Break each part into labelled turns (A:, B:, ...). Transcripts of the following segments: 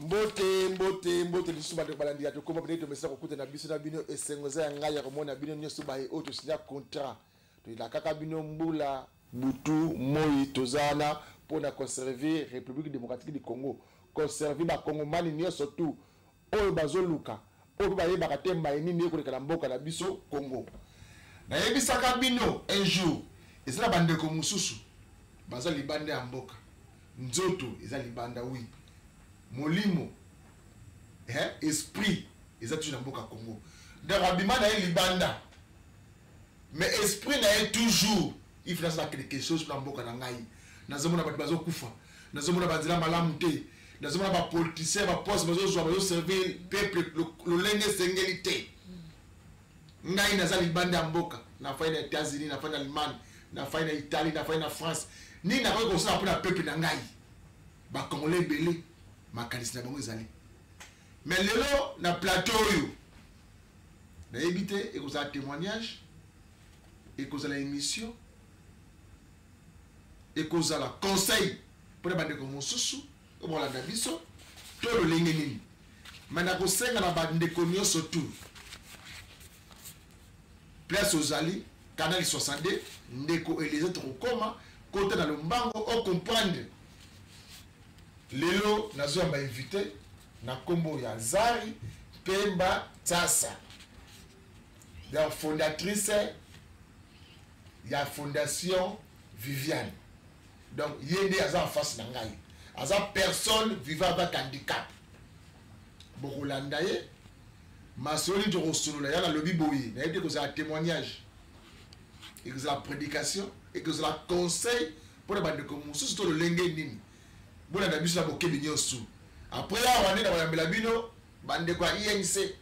A: Mbote lisuba de balandi to koma peut-être mais ça ko kuta na biso na bino esengoza ya ngai ya komona bino nyoso ba e auto signa contrat to la kaka bino mbula butu moi tozana pour na conserver République démocratique du Congo conserver ba Congo mani nyoso tout oyo bazoluka oyo ba yeba katemba nini ko lekala mboka na biso Congo na yebisaka bino un jour ezala bande ko mususu baza libande ya mboka nzoto ezala libanda oui molimo esprit ils ont toujours dans le Congo dans l'abîment na libanda mais esprit na toujours il faut faire quelque chose pour mboka na ngai nazomona ba bazo kufa nazomona banzila malamu te nazomona ba politiciens ba poste bazo servir peuple le lenge sengelité ngai na za libanda mboka na fa na États-Unis na fa na Allemagne na fa na Italie na fa na France ni na ko ça pour la peuple na ngai ba congolais belé makanisi na bango ezali mais lelo na plateau yo na éviter et vous a témoignage et que la émission et que la conseil pour les bande comme susu pour la dabiso to le lenge nini mana ko senga na bande konyo surtout place aux ali canal 62 ndeko et les autres koma côté dans le mbango au comprendre lelo nazo m'a invité na kombo ya Zari Pemba Tsasa la fondatrice ya fondation Viviane donc yende aza en face na ngai aza personne vivant avec handicap bokolanda ye masoli de rosolo ya la lobby boyi na yede ko za témoignage et que la prédication et que la conseil pour les bandes comme mususu to le lenge nini bona na biso na bokeli nyosu après là on est dans la bino bande kwa INC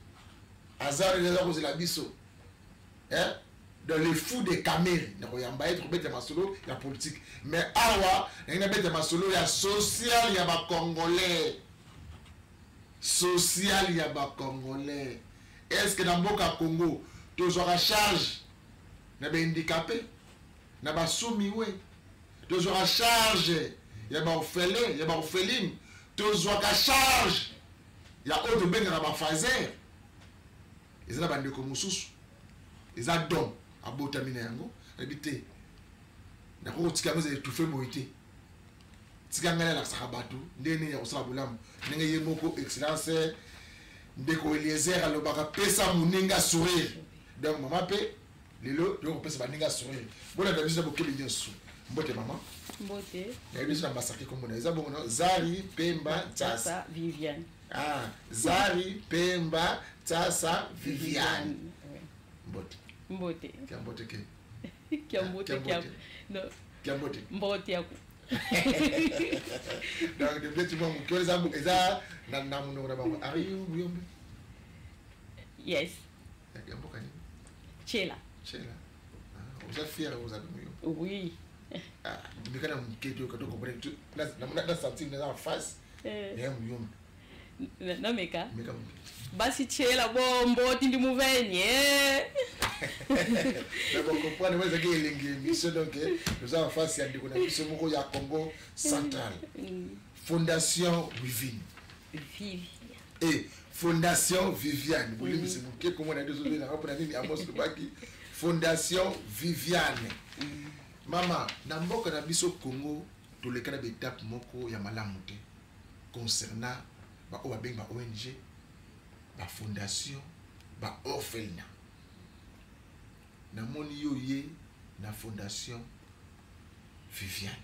A: azar les autres la biso dans les fous des caméras na koyamba être bête masolo la politique mais awa na bête masolo ya social ya ba congolais social ya ba congolais est-ce que dans mboka Congo toujours à charge na ba handicapé na ba soumiwe toujours à charge il y a orphelin, il y a orpheline, tous ont à charge. Il y a autre ben dans ma fazer. Ils ont bande comme sous. Ils ont don à botaminer yango, habité. Na ko tika moze tout fait moité. Tika ngala la sakabatu, ndene ya osala bulamu. Ndenge yemoko excellence ndeko Eliezer alobaka pesa muninga sourire. Donc maman pe lelo donc pesa baninga sourire. Bona dabisa bokeli nyoso. Mbote maman.
B: Mbote.
A: Na biso na masaki comme on a eza bongo Zari Pemba Tsasa
B: Viviane.
A: Ah, Zari Pemba Tsasa Viviane. Mbote.
B: Mbote.
A: Kia mbote ke.
B: Kia mbote kia. Non.
A: Kia mbote.
B: Mbote yako.
A: Donc de petit moment que les amis eza na namuno na bango. Are you muyombe?
B: Yes.
A: Kia mboka ni.
B: Chela.
A: Chela. Ah, vous êtes fiers vous avez muyombe.
B: Oui.
A: Ah, mais quand on quitte quand on comprend tout la sentir dans la face. Et muyombe.
B: Non meka.
A: Meka.
B: Basi chela bombo tindi muvenye.
A: D'abord comprendre moi c'est que l'émission donc nous avons face à des connexions moko ya Congo central. Fondation Viviane.
B: Viviane.
A: Et Fondation Viviane. Vous voulez c'est que comment on a désolé la pour nini Amos Lubaki. Fondation Viviane. Mama, na mboka na biso Congo to le kana étape moko ya malamu te concernant ba ONG, ba fondation, ba orphelinat. Na moni yo ye na fondation Viviane.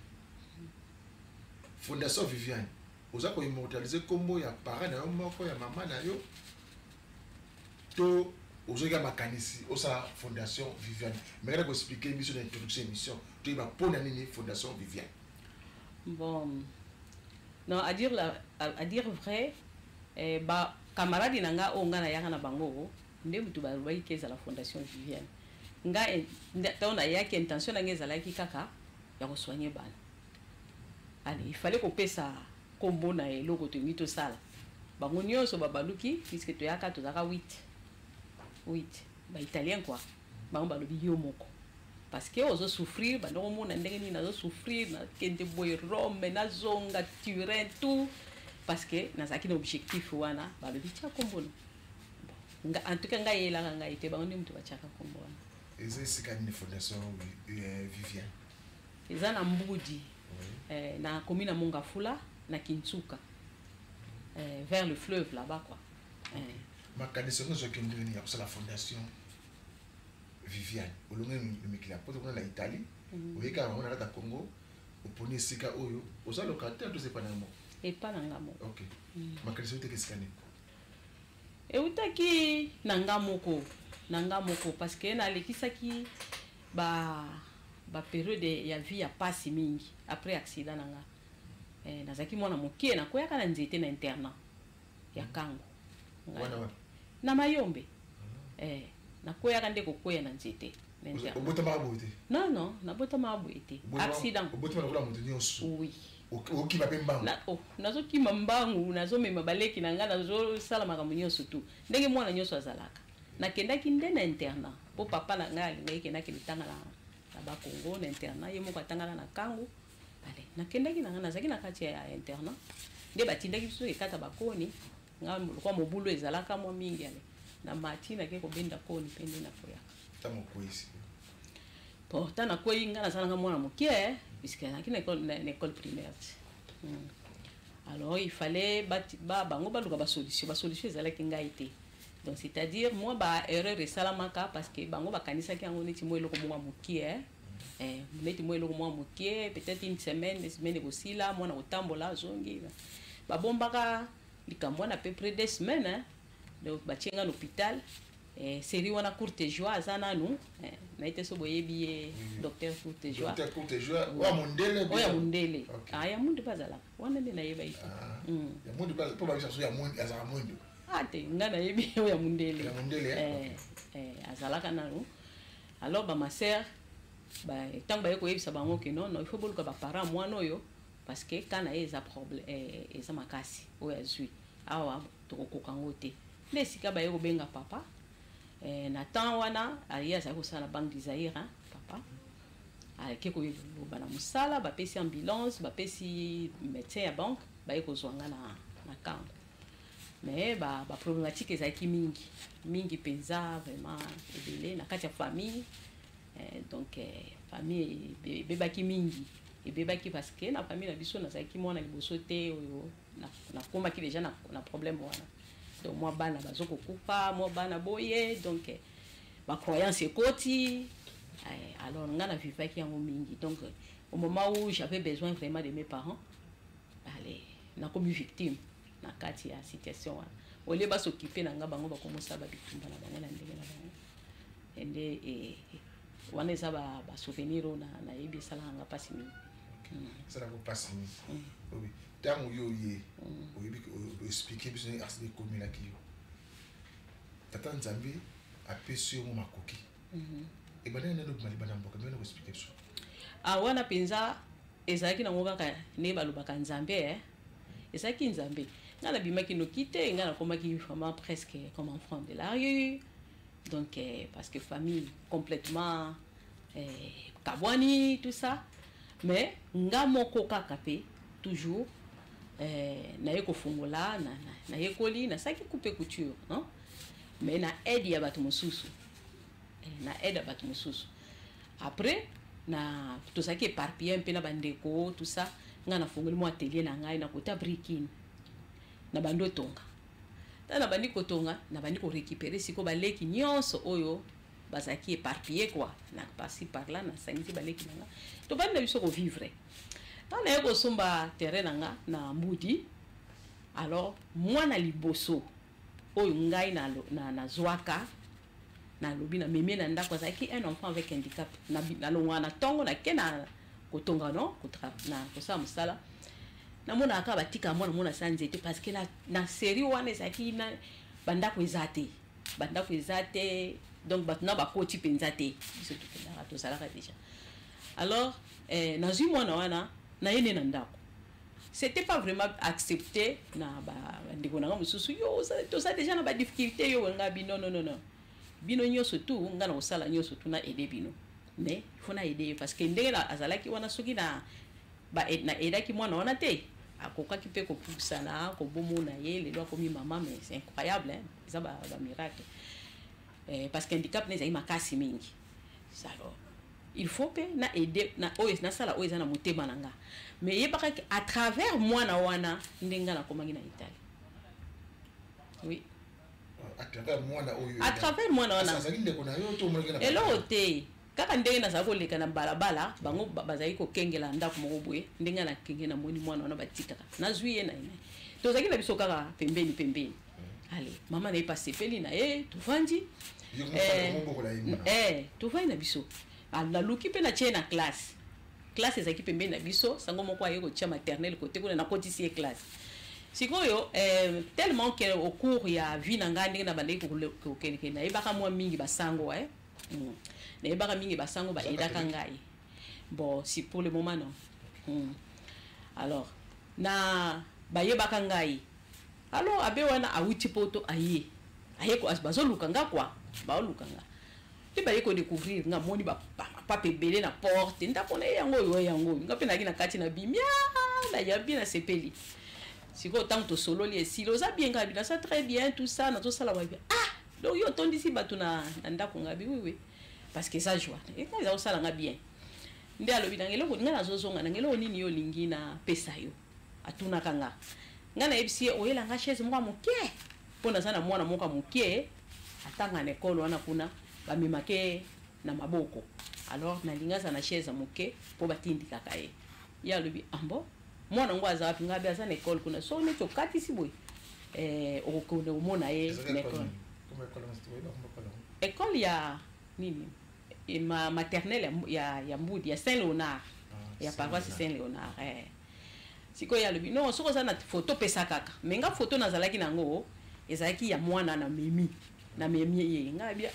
A: Fondation Viviane. Oza ko immortaliser kombo ya parent na yo moko ya mama na yo. To ozoga makanisi osa fondation Viviane. Mais là ko expliquer mission d'introduction émission. Tu va pour na nini fondation Viviane.
B: Bon. Non, à dire vrai, ba camarade nanga onga na yaka na bango, nde mutu ba rubai keza la fondation Viviane. Nga tona yaki intention na ngeza la kaka ya ko soigner bana. Allez, il fallait qu'on paie ça combo na eloko to mito sala. Bango nyonso babaluki puisque to yaka to zaka 8. Ba italien quoi. Bango balobi yo moko. Parce que ozo souffrir, ba ndongo mona ndenge ni nazo souffrir na kende boy Rome na zonga Turin tout. parce que nazaki na objectif wana balobi tia kombo en tout cas ngai yelaka ngai te bango nde mutu batiaka kombo wana.
A: Esika nini fondation Viviane?
B: Eza na Mbudi, na commune à Mongafula, na Kintsuka, vers le fleuve là-bas quoi.
A: Ma connaissance je qui me la fondation Viviane. Au long de mes clients, pour la Italie, au Ghana, on a la Congo, au Pony Sika Oyo, aux autres locataires, tout c'est pas n'amo.
B: Et pas n'angamo.
A: Ok. Ma connaissance qu'est-ce qu'il y a?
B: Et utaki nangamoko, nangamoko parce que na lekisaki ba période ya vie ya pasi mingi après accident nanga nazaki mwana mokie na koyaka na nzete na internat ya kango na mayombe na koyaka nde kokoya na nzete na internat
A: obota mabote
B: non na bota mabote accident
A: obota na moto nyonso
B: oui
A: okima pe mbangu
B: na nazokima mbangu nazomema baleki na nga nazosala makambo nyonso tu ndenge mwana nyonso azalaka nakendaki nde na internat po papa na nga alingaki kendaki litanga na bakongo na internat ye moko atangana na kango ale nakendaki na nga nazaki na kati ya internat nde batindaki biso ekata bakoni nga kwa mobulu ezalaka mwa mingi ale na mati nake kobenda koni pe nde nakoyaka
A: tamo koisi
B: pourtant nakoyi nga nazalanga mwana mokie puisque naki na école primaire. Alors il fallait bango baluka ba solution ezalaki ngai te. Donc c'est-à-dire moi ba erreur esalamaka parce que bango bakanisaki yango neti mo eloko mwa mokie neti mo eloko mwa mokie peut-être une semaine aussi là moi na otambola zongi babombaka likambo na peu près 2 semaines donc batienga na hôpital série wana courte joie azana nous na été so boyebi docteur courte joie
A: wa mondele
B: ya mondele ya mundu bazala wana nde na yeba ito
A: ya mundu bazala po ba chaso ya mundu azala mundu
B: te nga na yebi ya mondele azalaka nanu. Alors ba ma sœur ba tant ba yeko yebisa bango ke non il faut boluka ba parents mwana oyo parce que kana eza problème eza makasi oyo azui awa tokokoka ngote le sika ba yeko benga papa na temps wana aliya za kosala banque du Zaïre papa aleke ko bana musala ba pesi ambulance ba pesi médecin ya banque ba yeko zwanga na kambo mais ba problématique ezaki mingi penza vraiment ebele na kati ya famille donc famille bebaki mingi ebebaki parce que na famille na biso nazaki mwana liboso te oyo na komaki déjà na problème wana. Donc moi bana bazoko kufa moi bana boye donc ma croyance ekoti alors nga na vivaki yango mingi donc au moment où j'avais besoin vraiment de mes parents allez na comme victime na kati ya situation wana ole ba s'occuper na nga bango ba komosa ba bitumba na bango na ndenge na bango ende wana eza ba souvenir na yebi sala nga pasi mingi
A: ça va passer oui tango yo ye oyebi expliquer biso ni asili komi la kiyo tata nzambe apesi yo makoki e bana na lobi malibana mboka mbena ko expliquer biso
B: wana penza ezalaki na ngokaka ne balobaka nzambe ezalaki nzambe nga na bimaki no kite nga na komaki vraiment presque comme enfant de la rue donc parce que famille complètement kabwani tout ça mais nga moko kaka pe toujours na yeko fungola na yekoli na saki couper couture non mais na aide ya batu mususu na aide batu mususu après na to saki éparpillé un peu na bandeko tout ça nga na fungoli mo atelier na ngai na kota brikin na bando tonga na bandi ko tonga na bandi ko récupérer siko baleki nyonso oyo bazaki éparpillé quoi na passi par là na sangisi baleki na to bandi biso ko vivre tant na yeko somba terrain nanga na Mbudi. Alors moi na liboso oyo ngai na zwaka na lobi na meme na ndako zaki un enfant avec handicap na longwa na tongo na kena kotonga no na kosa musala na mona aka batika mona sanzete parce que na série wana zaki na bandako ezate donc batna bakoti penzate biso tukenda to sala déjà. Alors na zui mwana wana na yene na ndako c'était pas vraiment accepté na ba ndiko na mususu yo to ça déjà na ba difficulté yo nga bino non bino nyoso tu nga na osala nyoso tu na aider bino mais il faut na aider parce que ndenge na azalaki wana soki na ba na aidaki mwana wana te akokaki mpe kopusana kobomona ye lelo akomi mama, mais c'est incroyable, hein? Ça ba miracle, parce que handicap nezali makasi mingi. Ça alors il faut pe na aider na oyo na sala oyo na motema nanga, mais yebaka à travers moi na wana ndenga na komangi na Italie. Oui,
A: à travers moi na oyo,
B: à travers moi na wana
A: ça nginde kona yo to molekela
B: elo te kaka ndenge na sako leka na balabala bango bazali ko kengela ndako moko boye ndenga na kenge na moni mwana wana batikaka na zuye na ina to zaki na biso kaka pembeni. Allez mama na ipase peli na tuvandi tuvandi na biso ala luki pe na tie na classe ezaki pembeni na biso sango moko aye ko tia maternelle côté kuna na kotisi classe sikoyo tellement que au cours ya vie na ngandi na bandeki ko keleke na ibaka mwa mingi basango na ibaka mingi basango ba edaka ngai bon si pour le moment non. Alors na bayebaka ngai alors abe wana awuti poto aye ko bazo lukanga kwa ba lukanga te ba yeko découvrir nga moni ba papa belé na porte ndako na yango ngape na kina kati na bimia na yabi na sepeli siko tant to solo li esilo za bien ngabi na ça très bien tout ça na to sala wa bien donc yo tondisi batu na ndako ngabi oui parce que ça joie et quand ils sala ngabi bien nde alobi na ngelo nga na zozonga na ngelo nini yo lingi na pesa yo atuna kanga nga na ebisi oyela nga chaise mwa mokie pona sana mwana moka mokie atanga na ekolo wana kuna bamemake na maboko alors na linga sana chaise moke po batindika kaye ya lobi ambo mwana ngo aza wapi ngabe aza na ekolo kuna so ne to kati siboy okokone umona ye na ekolo ekolo ya nini ma maternelle ya Mbudi ya Saint Léonard ya paroisse Saint Léonard siko ya lobi non soko za na photo pesa kaka menga photo nazalaki nango ezalaki ya mwana na memi ye ngabi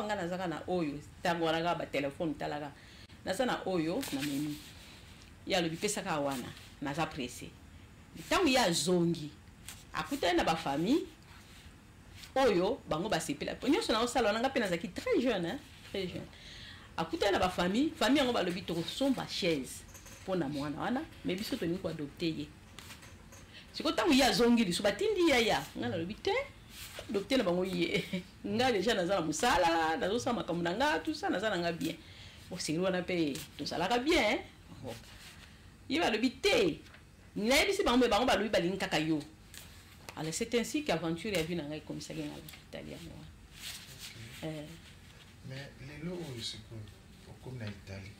B: nga nazaka na oyo tango wana ba telefone talaka nasa na oyo na memi ya lobi pesa ka wana naza pressé tango ya zongi akuta na ba famille oyo bango basepela nyonso na osala wana ngape nazaki très jeune akuta na ba famille yango balobi to somba chaise pona mwana wana mais biso to ni ko adopter ye siko tango ya zongi liso batindi ya ngana lobi te adopter na bango ye nga déjà nazala musala nazo sama kamunanga tout ça nazala nga bien o siri wana pe to sala ka bien il lobi te na bisi bango balobi balingi kaka yo. Alors c'est ainsi qu'aventure a vu na ngai comme ça ngana italien
A: mais les lots c'est comme na Italie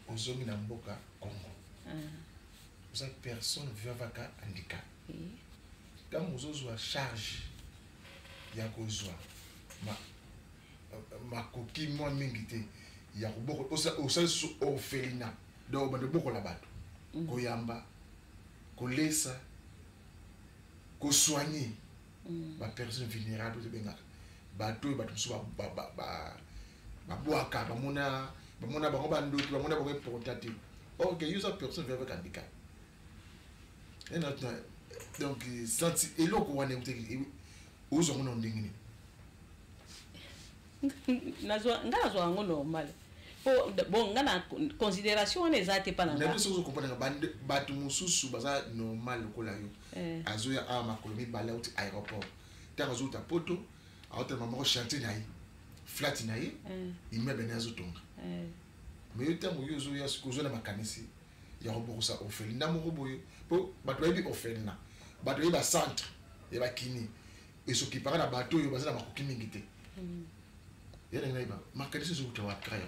A: aux hommes na mboka Congo vous avez personne vivant avec handicap quand vous avez charge ya kozwa ma koki moi mingi te ya ko osa orphelinat donc bande boko la bato koyamba kolesa ko soigner ba personne vulnérable de benga bato so ba boaka ba mona ba bando ba mona ba portatif OK user personne vivant avec handicap et notre donc senti et loko wana uteki uzo ngono ndingini
B: nazo ngo normal bon ngana considération on ezate pa na
A: na biso zo comprendre batu mususu baza normal lokola yo azoya a makolomi bala uti aéroport tango zo ta poto auto maman chanter nayi flat nayi immeuble na zo tonga mais yo tango yo zo ya sikozo na makanisi ya roboko sa orphelinat na moko boye po batu yebi orphelinat batu yebi ba centre ya bakini et ce qui parle à bateau il va se la makoki mingité ya na ba makanisi zo utawa krayo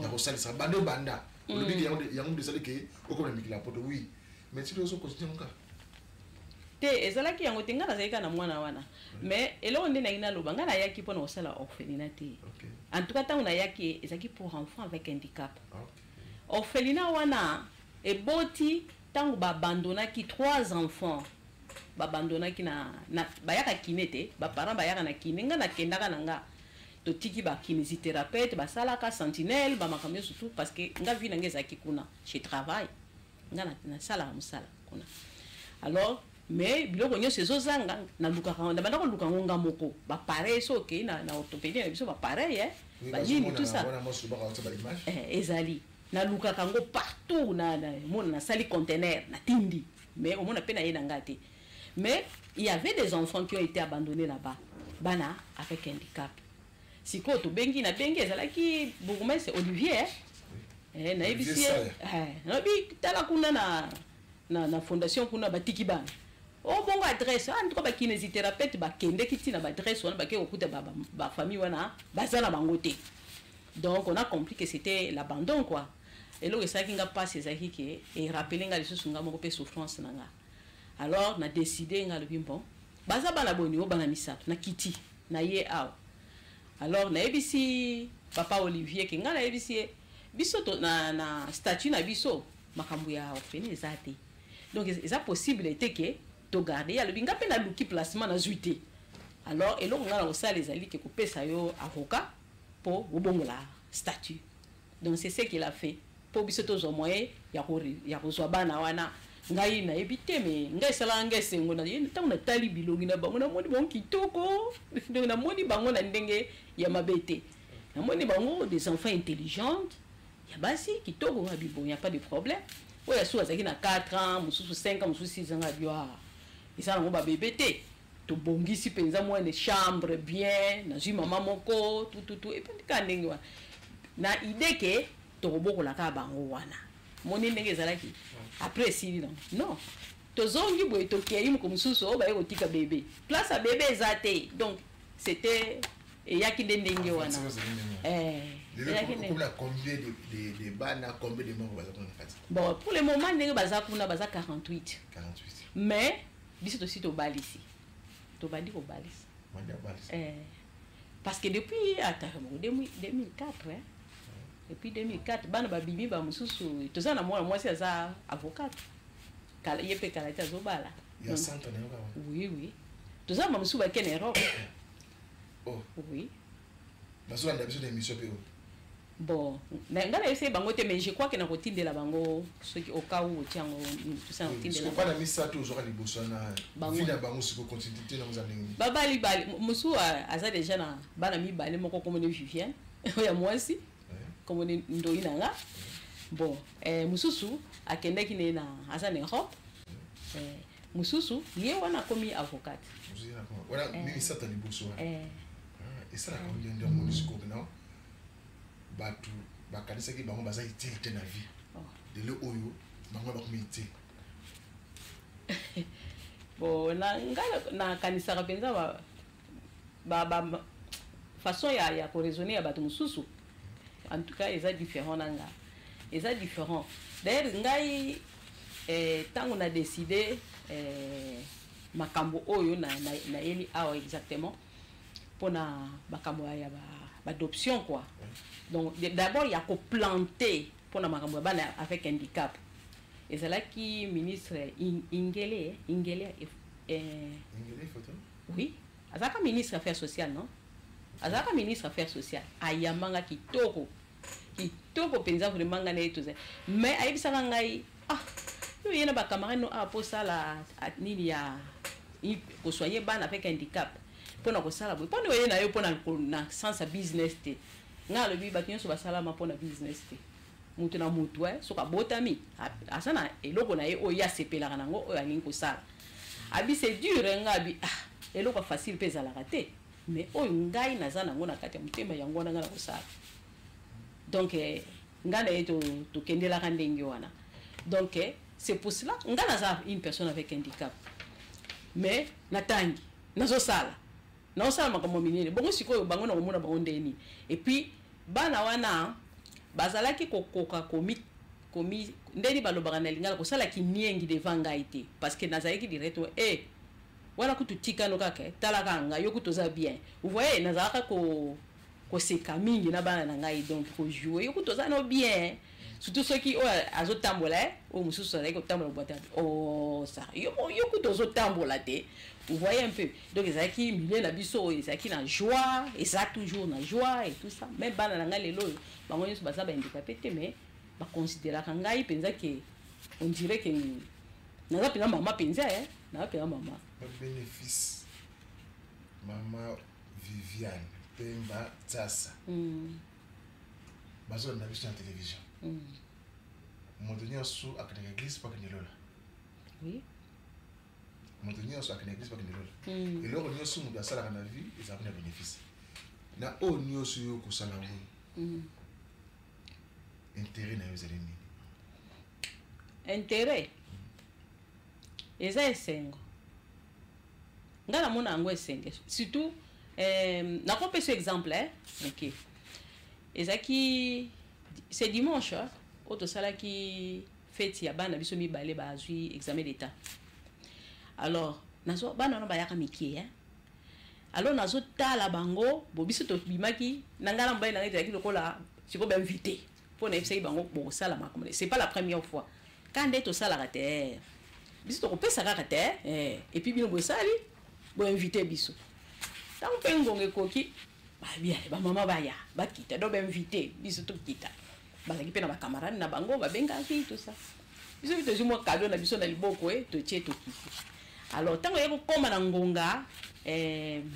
A: ya ko salisa bando banda le bigi ya ngombe sale ke o ko na mikila poto oui mais si zo ko tsinga
B: te ezalaki yango tinga na zaika na mwana wana mais elo nde na ina loba ngana yaki pona osala orphelinat te en tout cas tant on a yaki ezaki pour enfants avec handicap orphelinat wana e boti tant ba abandonnaki 3 enfants babandonaki na bayaka kinete ba parents bayaka na kinenga na kendaka nanga to tiki ba kinésithérapeute ba salaka sentinelle ba makamyo surtout parce que nga vi nanga ezaki kuna je travaille nga na sala musala kuna alors mais biloko nyo sezo zanga na luka na banda ko luka ngonga moko ba pareil so ke na orthopédie na biso ba pareil ba nini tout ça ezali na luka kango partout na mona na sali conteneur na tindi mais au moins on a peine ngate. Mais il y avait des enfants qui ont été abandonnés là-bas, bana avec handicap. Si quoi tu bengi na bengi ezala ki bourgmestre c'est Olivier na ebisi na bi tala kuna na fondation kuna batiki bana o bongo adresse en tout cas ba kinésithérapeute ba kende kiti na ba adresse wana ba ke okuta ba famille wana bazana bango te. Donc on a compris que c'était l'abandon quoi. Et là ça qui nga passe ezaki ke et rappeler nga les nga moko pe souffrance nanga. Alors on a décidé nga le bon baza bana boni o bana misato na kiti na ye aw. Alors na ebisi papa Olivier ki nga na ebisi biso to na statut na biso makambo ya orphelin ezate. Donc c'est possible était que to garder ya le binga pe na luki placement na zuité. Alors et là on a aussi les alliés qui couper ça yo avocat pour obongola statut. Donc c'est ce qu'il a fait pour biso to zo moyen ya kozwa bana wana ngai na ebité mais ngai sala ngai sengo na ntango na tali bilongi na bango na moni bon kitoko donc na moni bango na ndenge ya mabete na moni bango des enfants intelligents ya basi kitoko habibo ya pas de problème oya so azaki na 4 ans mususu 5 ans mususu 6 ans abioa isa na ba bébé te to bongisi penza moi une chambre bien na zui maman moko tout et puis ka ndenge wa na idée que to bokola ka bango wana moni ndenge ezalaki après si non tozongi boye tokei mu komususu o ba yeko tika bébé place à bébé ezate donc c'était et yaki ndenge wana
A: combien de bana combien de membres baza kuna kati
B: bon pour le moment ndenge baza kuna baza 48 mais biso to sito balisi to bandi ko balisi parce que depuis 2004 hein. Depuis 2004 bana babimi ba mususu tozana moi c'est ça avocat kala yepe kala ta zobala
A: ya santo ne ba
B: oui tozana mususu ba ken Europe
A: oh
B: oui
A: baso anda biso de mission pe
B: bon ngala essayer bango te mais je crois que na kotindela bango ce qui au cas où tiango tout ça kotindela
A: pas na misa to zora liboso na vina bango siko continuité na muzandengi
B: babali bali musu aza déjà na bana mi bali moko comme ne Vivienne ya mwasi comme ndo inanga bon mususu akendaki ne na aza na Europe mususu ye wana komi avocat
A: wana mimi sata liboso et ça on vient de mon discours non batu bakanisa ki bango baza utilité na vie de le oyo bango ba komité
B: bon na kanisa ka penza ba façon ya ko raisonner ya batu mususu en tout cas ils sont différents nanga ils sont différents d'ailleurs ngai tant on a décidé makambo oyo na eli awa exactement pour na makambo ya adoption quoi. Donc d'abord il y a qu'au planter pour na makambo bana avec handicap et c'est là qui ministre Ingele
A: photo
B: oui azaka ministre affaires sociales non azaka ministre affaires sociales ayamanga kitoko penza vraiment ngana eto mais ayebisaka ngai yo yena ba camarade no a pour ça la nini ya ko soigner bana avec handicap pour na ko sala bo pona yena yo pona na sens business te ngalo bi batinyo so basala ma pona business te mutu na mutu so ka botami asana eloko na ye o ya sepela kanango o ya linko sala abi c'est dur ngabi eloko facile pesa la rater mais o ngai nazana ngona kati mutema yango na ngana ko sala donc ngana eto to kendela kandengi wana donc c'est pour cela ngana za une personne avec handicap mais natangi nazo sala na osala makambo minene bongo sikoyo bango na komona bango ndeni et puis bana wana bazalaki kokoka komi ndeni balobaka na lingala kosala kiniengi devant ngai te parce que nazalaki direct wana kututika no kaka talaka nga yo kutoza bien vous voyez nazalaka ko seka mingi na bana na ngai donc ko jouer yo kutoza no bien surtout ceux qui azotambola mususu azalaki kotambola boîte ça yo kutozo tambola te. Vous voyez un peu. Donc, ils ont qui milieu la biso, ils ont qui na joie, et ça toujours na joie et tout ça. Même bana nanga lelo, bango nyo basa ba handicapé mais ba considérer ngai penza que on dirait que na pena maman penza na pena maman.
A: Pas bénéfice. Maman Viviane Pemba Tsasa. Bazo na biso na télévision. Mon donné sous à l'église pas que ni lola.
B: Oui.
A: moto nyonso akende église bakende lolo eloko nyonso moto asalaka na vie ezalaka na bénéfice na oyo nyonso yo kosala oyo intérêt na yo ezali nini
B: intérêt eza esengo nga namona yango esenge surtout nakopesa exemple ok ezaki c'est dimanche oyo tosalaki fete ya bana biso mibale bazwi examen d'état alors nazo bana wana bayaka mikie alors nazotala bango bo biso tobimaki na nga na mobali na ngai ezalaki lokola siko bainvité mpo na yebisaki bango bokosala makambo c'est pas la première fois ka nde tosalaka te biso tokopesa kaka te et puis bino bosali boinvité biso ntango mpe ngongo ekoki babia bamama baya bakita do bainvité biso tokita bazalaki mpe na bakamarade na bango babengaki tout ça biso bito zwi mwa kado na biso na liboko totie tokiti alors ntango ye kokoma na ngonga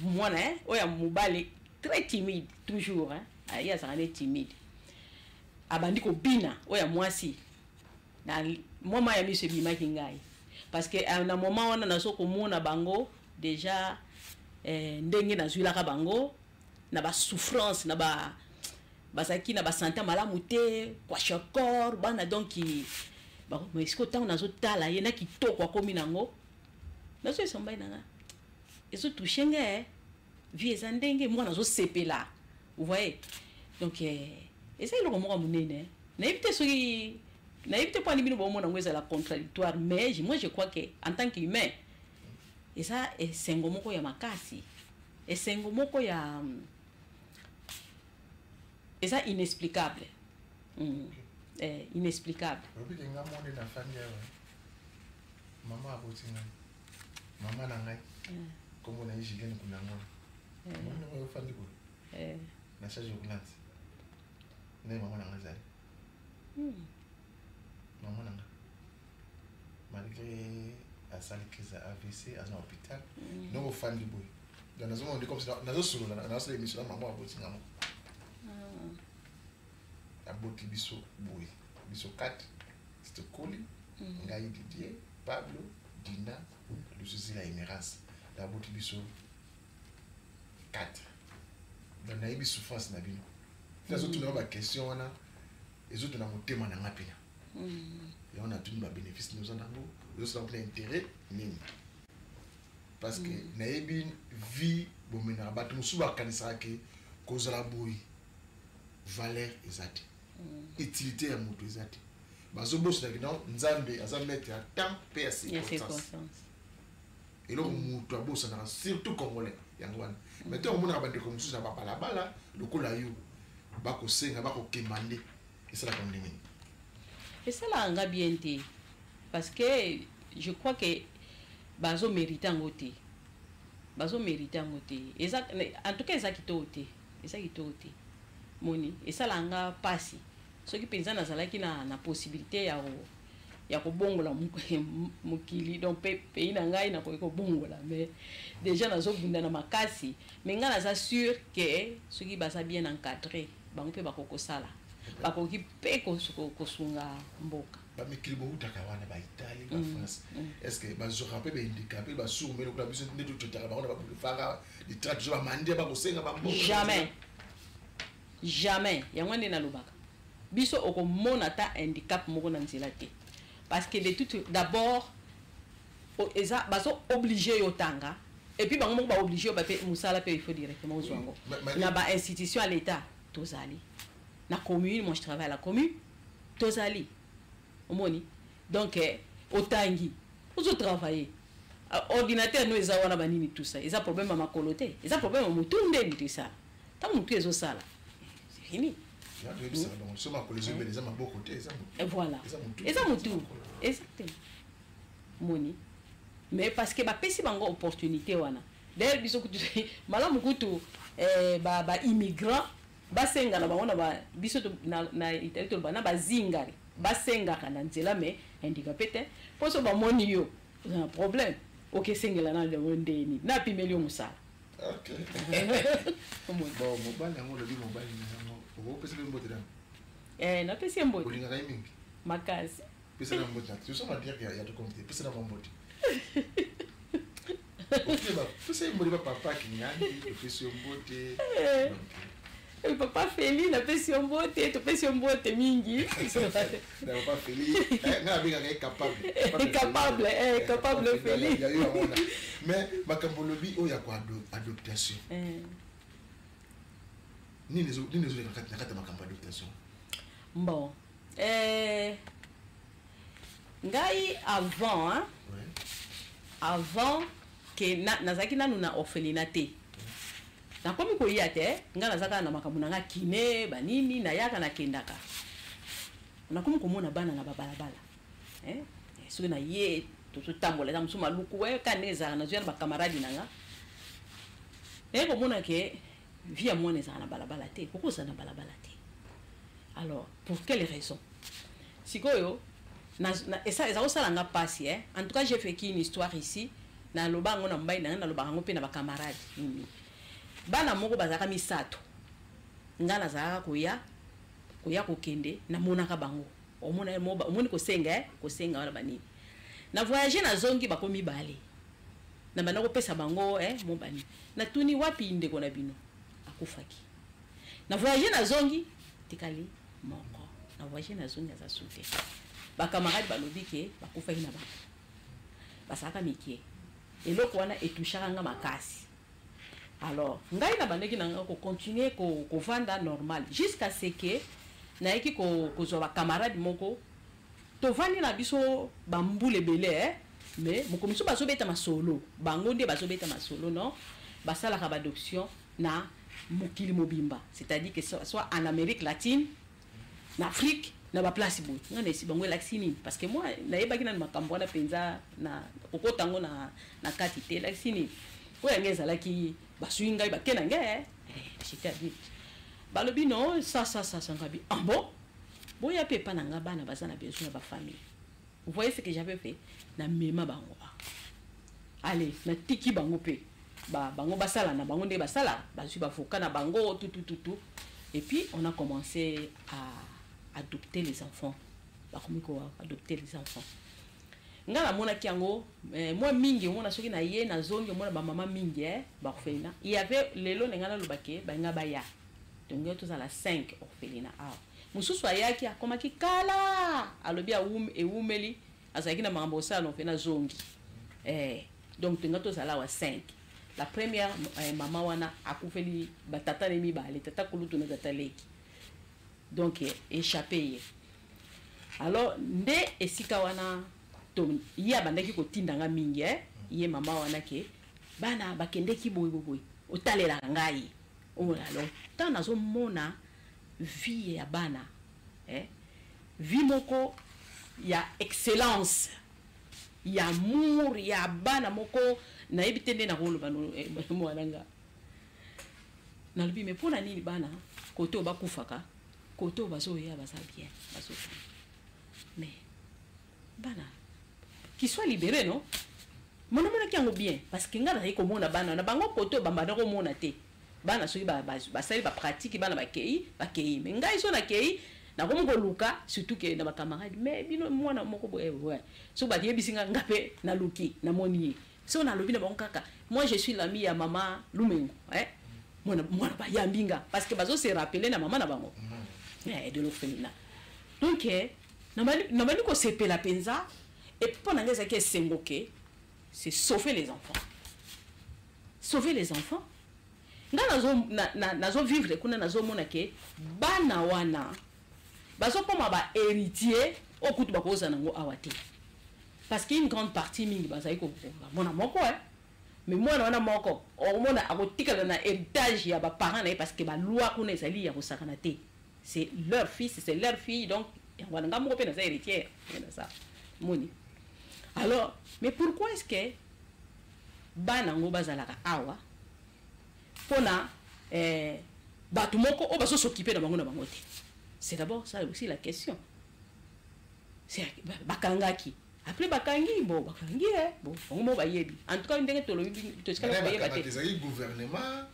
B: mwana oyo ya mobali très timide toujours ye azalaka ne timide abandi kobina oyo ya mwasi na moma ya miso ebimaki ngai parce que na moment wana nazokomona bango déjà ndenge nazwilaka bango na basouffrance na bazalaki na basante malamu te kwashakor bana donc mais siko ntango nazotala ye na kitoko akomi nango nazoyesa mbai nanga ezotouche nge vie eza ndenge mwana azosepela vous voyez donc eza eloko moko monene nayebi te soki nayebi te mponi bino bomona yango ezala contradictoire mais moi je crois que en tant qu'humain eza esengo moko ya makasi esengo moko ya eza inexplicable inexplicable
A: nga monde na famille mama abotinga mama na ngai kombo na Julien kunangona mwana wa famille ko na charge yokulante ne mama na ngai zali mama na ngai malgré asali kiza AVC à l'hôpital non famille boy dans nazo on dit comme ça nazo solo na nazo émission mama abotinga mo aboti biso boy biso 4 c'était Koli ngai Didier Pablo Dina Lucie la Emerance la boti biso 4 dans na biso souffrance na bino les autres na ba question wana les autres na motema na ngapena et on a tout ba bénéfice nous en avons nous avons intérêt nini parce que na yebi vie bomena ba tout suba kanisa ke kozala boy valeur ezati utilité ya moto ezati bazobosa na non nzambe azamettre à temps pe à circonstance et là moto abosa na surtout congolais yango wana mais to mona ba ndeko mususu na bala lokola yo bako senga bako kemande esala comme ndenge
B: et ça là nga bien te parce que je crois que bazo mériter ngote eza en tout cas eza kitote moni esala nga pasi soki penza nazalaki na possibilité ya kobongola mokili donc pays na ngai na kobongola mais déjà nazobunda na makasi mais nga naza sûr que soki baza bien encadré bango mpe bakokosala bakoki mpe kosunga mboka
A: bamikili boutaka wana baitalie bafrance est-ce que bazoka mpe bahandicapé basume lokola biso nde tototaka bango na baboulevard litrate zo bamande bakosenga bamboka
B: jamais yango nde nalobaka biso okomona ta handicap moko na nzela te parce que de tout d'abord eza bazo obligé yotanga et puis bango moko ba obligé ba pe musala pe il faut directement ozwango na ba institution à l'état tozali na commune moi je travaille à la commune tozali omoni donc otangi ozo travailler ordinateur no eza wana banini tout ça eza problème à makolote eza problème à mutunde ni tout ça tant mutu ezo sala c'est fini. Et voilà. Eza mutu. Exactement. Moni. Mais parce que ba pesi bango opportunité wana. D'ailleurs biso kutu malamu kutu ba immigrant basenga na bango na ba biso na Italie to bana bazingari basenga kana nzela mais handicapé te poso ba moni yo un problème OK sengela na le ndeni na pimeli yo musala.
A: OK. Bon mobali ngo lobi mobali na ngo pesi mbote dan.
B: Na pesi mbote.
A: Olinga kai mingi.
B: Makasi.
A: pesa na mbote tu soma dire qu'il y a de comité pesa na mbote pesa mbote papa kinyani pesa mbote
B: papa Feli na pesa mbote to pesa mbote mingi
A: na papa Feli na binga capable
B: capable Feli
A: mais makambo lobi o ya kwa adoptation ni les autres nakata makambo adoptation
B: bon ngai avant hein avant que nazaki nanu na orphelinat te na komi koya te nga nazaka na makambo na nga kine banini na yaka na kendaka na komi komona bana na babalabala soki na ye totambola za musuma luku we kaneza na zwana ba camarade na nga komona ke via mwana za na balabala te pourquoi ça na balabala te alors pour quelle raison sikoyo et ça ça nga passe en tout cas j'ai fait une histoire ici na lobango na mbai na lobango ngo pe na ba camarade bana moko bazaka misato nga nazaka koya kokende na monaka bango omoni kosenga wala banini na voyager na zongi bakomi bale na bana kopesa bango mobani na tuni wapi ndeko na bino akufaki na voyager na zongi tikali moko na voyager na zongi za sute ba camarade balobi ke bakufaki na bango basaka mikie eloko wana etushaka nga makasi. Alors ngai na bandeki na nga ko continuer ko vanda normal jusqu'à ce que na eki ko zo ba camarade moko to vandi na biso bambule belé mais moko miso bazo beta masolo bango nde bazo beta masolo non basala ka adoption na mokili mobimba, c'est-à-dire que soit en Amérique latine, en Afrique, na ba place bout ngane si bango laxini parce que moi na yeba kina makambo na penza na kokotango na katite laxini ko yangeza laki baswinga ba kena nge chita dit balobi non ça ngabi ah bon boya pepa na nga bana bazana besoin na ba famille. Vous voyez ce que j'avais fait na mema bango allez na tiki bango pe bango basala na bango nde basala bazui ba foka na bango tout et puis on a commencé à adopter les enfants. Adopter les enfants. Ngala mona kiango moi mingi mona soki na ye na zongi mona ba mama mingi ba orphelinat. Il y avait lelo ngala lobake ba nga baya. Donc tous à la 5 orphelinat. Ah. Mususu ayaki akomaki kala alobi a umeli azaki na mambo sa no fena zongi. Donc tous à la 5. La première maman wana akufeli batata nemi ba le tata kulutu na tata leki. Donc échappé. Alors nde esika wana to ya bandaki ko tindanga mingi ye mama wana ke bana bakendeki boy otalela ngai o alors tant nazo mona vie ya bana vie moko ya excellence ya amour ya bana moko na ebitende na rolo bano mwana nga na lubi me pona nini bana koto bakufaka koto bazo ya baza bien bazo mais bana qui soit libéré non mona mona kiango bien parce que ngala iko mona bana na bango koto bambana ko mona te bana soki ba sali ba pratique bana ba kei mais ngai so na kei na ko mo luka surtout que na ba camarade mais bino mona moko boye so ba die bisinga ngape na luki na moni so na lobi na bango kaka moi je suis l'ami ya mama Lumengo mona ba yambinga parce que bazo se rappeler na mama na bango de l'orphelinat. Donc namani ko sepe la penza et pendant que ça qui est sengoke c'est sauver les enfants. Sauver les enfants. Nazo vivre kuna nazo mona ke bana wana bazo koma ba héritier okutu bakoza nango awate. Parce qu'une grande partie mingi bazai ko mona moko mais moi wana moko o mona akotika na héritage ya ba parents na parce que ba loi kuna ezali ya kosakana te. C'est leur fils, c'est leur fille, donc on va pas faire héritière, ça. Moni. Alors, mais pourquoi est-ce que banango bazalaka awa pona batumoko o baso s'occuper de bango na bango te? C'est d'abord ça aussi la question. C'est bakangaki. Après bakangi bon bakangi bon on va yebi. En tout cas ndenge tolo to skala ba yeba te.
A: Les gouvernements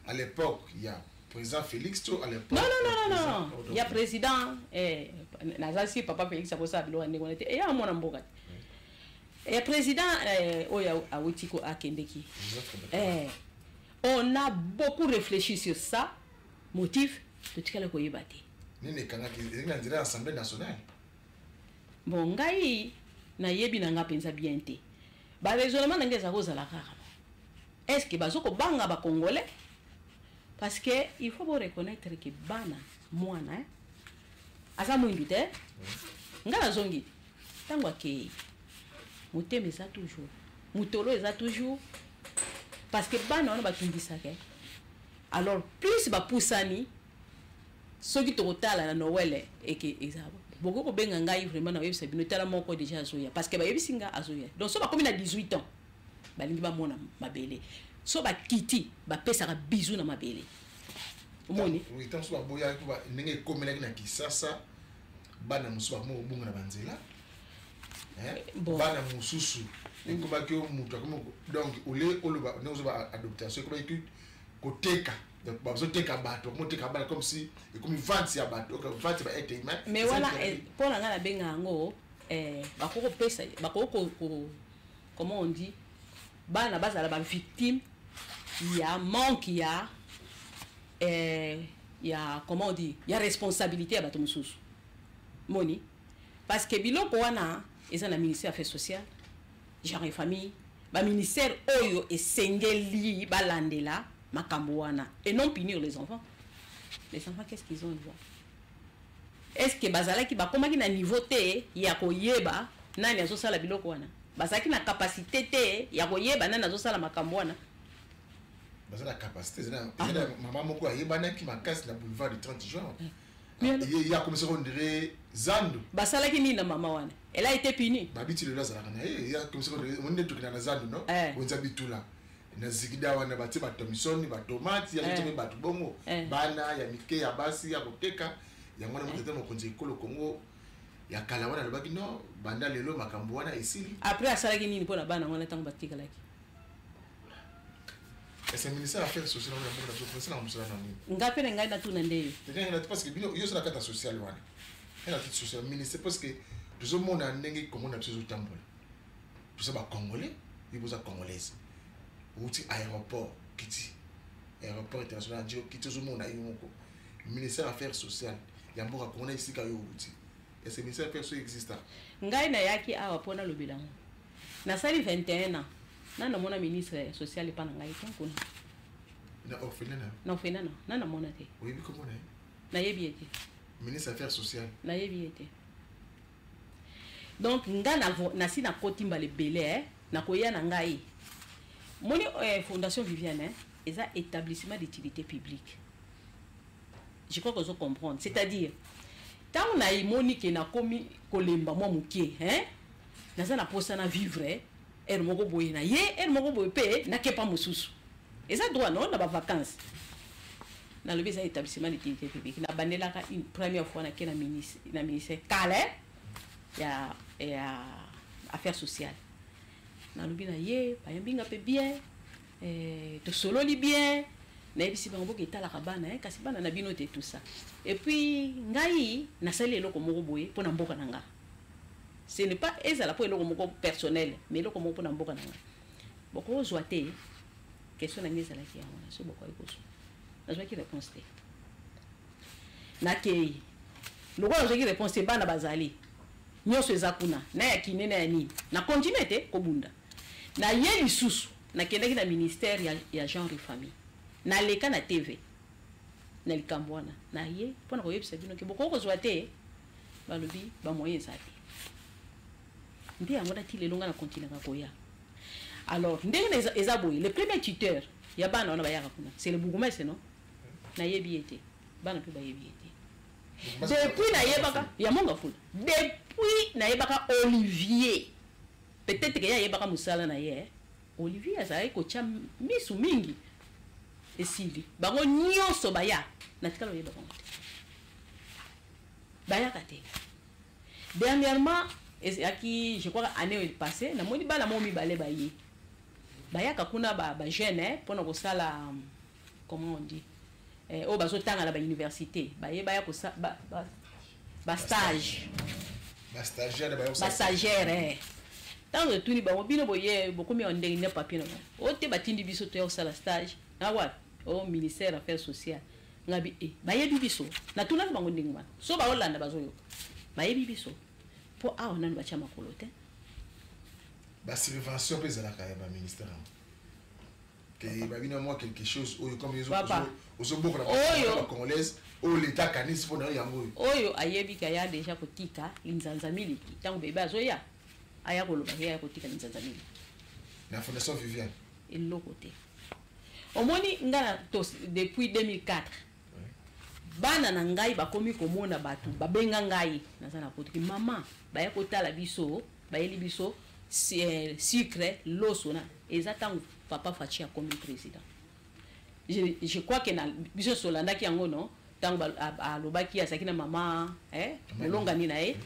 A: à l'époque il y a président Félix to à l'époque.
B: Non. Il y a président Nazasi papa Félix a bossé à Bilo ande konete. Et ya mona mboka. Et président oya awitiko akendeki. On a beaucoup réfléchi sur ça. Motif de tikala ko yebate.
A: Nini kanga ki ngandira Assemblée nationale.
B: Bon ngai na yebi na nga pensa bien te. Ba raisonnement ngeza ko zala kaka. Est-ce que bazoko banga ba congolais? Parce que il faut reconnaître que bana mwana asa mwindu te ngala zongi tangwa ke muteme ça toujours mutolo eza toujours parce que bana wana bakindisa ke alors plus ba pusani soki tokotala na Noël et que ezabo boko ko benga ngai vraiment na yebisa bino tala moko déjà azoya parce que ba yebisinga azoya donc so ba komi na 18 ans balingi ba mona mabele so ba kiti ba pesa ka bizu na mabele omoni
A: oui tant so ba boya ko ba ndenge komela na kisasa bana musu ba mo bunga na banzela bana mususu ngo ba ke mutu ko donc ole oloba no so ba adoptation ko ba ki koteka donc ba so teka bato mo teka bana comme si comme vente ya bato ko vente ba être humain
B: mais voilà pour nga na benga ngo ba ko pesa ba ko comment on dit bana bazala ba victime il y a manque il y a comment on dit il y a responsabilité à bato mususu moni parce que biloko wana eza na ministère affaires sociales genre et famille ba ministère oyo esengeli balandela makambo wana et non punir les enfants qu'est-ce qu'ils ont là est-ce que bazalaki bakomaki na niveau te ya koyeba nani azosala biloko wana bazalaki na capacité te ya koyeba nani azosala makambo wana
A: bazala capacité zena maman moko ayebana ki makasi na boulevard du 30 juin il y a commencé on dirait Zando
B: basalaki ni na maman wana elle a été punie
A: babiti le lazala kana il y a commencé on est tout na Zando no on zabitula na zigida wana bati ba tomisoni ba tomati ya tete ba bongo bana ya mike ya basi ya koteka ya mwana mutete mo konje kolo Congo ya kala wana lobaki no banda lelo makambo wana esili
B: après asalaki nini pona bana wana tango batika laki
A: c'est le ministère affaires sociales on a beaucoup de choses na musala na nini
B: ngapene ngai na tuna ndeyo
A: parce que bino yo sala kata social wana la titre social ministère parce que tout le monde a ndenge comment on a besoin de tambola tout ça ba congolais ils besoin congolaise outil aéroport kiti aéroport international dio kiti tout le monde a yoko ministère affaires sociales ya mboka kongona ici ka yo outil et ce ministère affaires sociales existe
B: ngai na yaki awa pona lobelango na sali 21 ans nana mona ministre social pa na ngai tonkuna
A: na orphelinat
B: na orphelinat nana mona te
A: oui comment
B: na yebi ete
A: ministre affaires sociales
B: na yebi ete donc nga na si na kotimba le belé na koya na ngai moni fondation Viviane eza établissement d'utilité publique je crois que vous comprenez c'est-à-dire tant na imoni ke na komi kolemba mo mukie naza na posa na vivre er moko boye na ye er moko boye pe na kepa mususu eza droit non na ba vacances na le bisa établissement d'utilité publique na bandela ka une première fois na ke na ministère calé ya affaires sociales na lobi na ye ba yambinga pe bien to solo li bien na ebisi bango ke tala ka bana kasi bana na bino te tout ça et puis ngai na sali eloko moko boye pona mboka na nga ce n'est pas ezala po eloko moko personnel mais eloko moko pona mboka na nga boko ozwa te question na ngeza la ki yango so boko ikoso nazwa ki réponse te na ke loko nazwa ki réponse te bana bazali nyoso eza kuna na ya kinene ya nini na continue te kobunda na ye lisusu na kendaki na ministère ya genre et famille na leka na TV na likambo wana na ye pona koyebisa bino ke boko kozwa te balobi ba moyen za te ndi yango na ti lelo nga na continue ka koya alors ndenge eza boye le premier tuteur ya bana wana bayaka kuna c'est le bourgmestre non na yebi ete bana pe ba yebi ete depuis na yebaka ya monga fula depuis na yebaka Olivier peut-être que ya yebaka musala na ye Olivier azali ko cha misu mingi esili bango nyonso baya na tikalo yeba bango baya kate dernièrement aki je crois année passée na moni bala momi balé baye baya kakuna ba jeune pona ko sala comment on dit oyo bazotanga na bauniversité bayebaya bastage bastagiaire ntango etuni bango bino boye bokomi ya ndenge ne papier na bango oyo te batindi biso toya kosala stage na wapi o ministère affaires sociales ngabi bayebi biso natunaki bango ndenge wana so baolanda bazoyoka bayebi biso mpo awa nanu batya makolo te
A: basubvention mpe ezalaka ya baministère que babina moi quelque chose oyo comme ozobokola bacongolaise oyo l'état kanisi mpona yango
B: oyo ayebi ka ya deja kotika linzanza miliki ntango bebe azoya aya koloba ya kotika linzanza miliki
A: na fondation Viviane
B: eloko te omoni ngana depuis 2004 bana na ngai bakomi komona batu babenga ngai naza na kotiki mama baya kotala biso bayeli biso sucre loso na eza ntango papa Fachi a comme président je crois que na biso solandaki yango no ntango alobaki azalaki na mama molongani na ye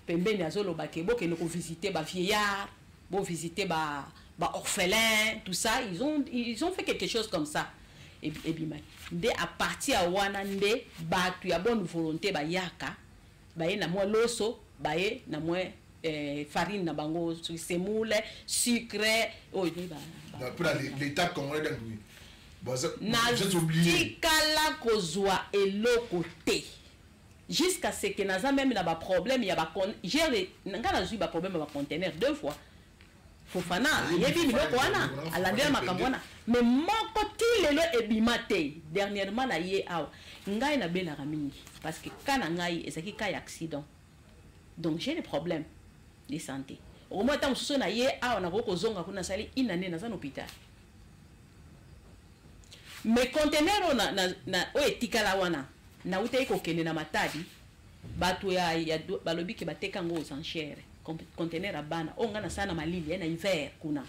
B: pembeni azolobaki bokende kovisite bavieillard bovisite orphelin tout ça ils ont fait quelque chose comme ça et bima nde à partir ya wana nde batu ya bonne volonté bayaka baye na mwa loso baye na mwa farine na bango semoule sucre oyo
A: pour l'état congolais
B: natikala kozwa eloko te jusqu'à ce que naza même na baproblème ya nga nazwi baproblème ya bacontener 2 fois Fofana yebi biloko wana alandela makambo wana mais moko ti lelo ebima te dernièrement na ye awa ngai na belaka mingi parce que kana ngai ezaki ka accident donc j'ai des problèmes de santé au moins tant mosusu na ye awa na kokozonga kuna sali inane naza na hôpital mais conteneur na o etikala wana na utei kokende na matadi bato ya balobi ke bateka ngo aux enchères conteneur à bana onga na sana malili na hiver kuna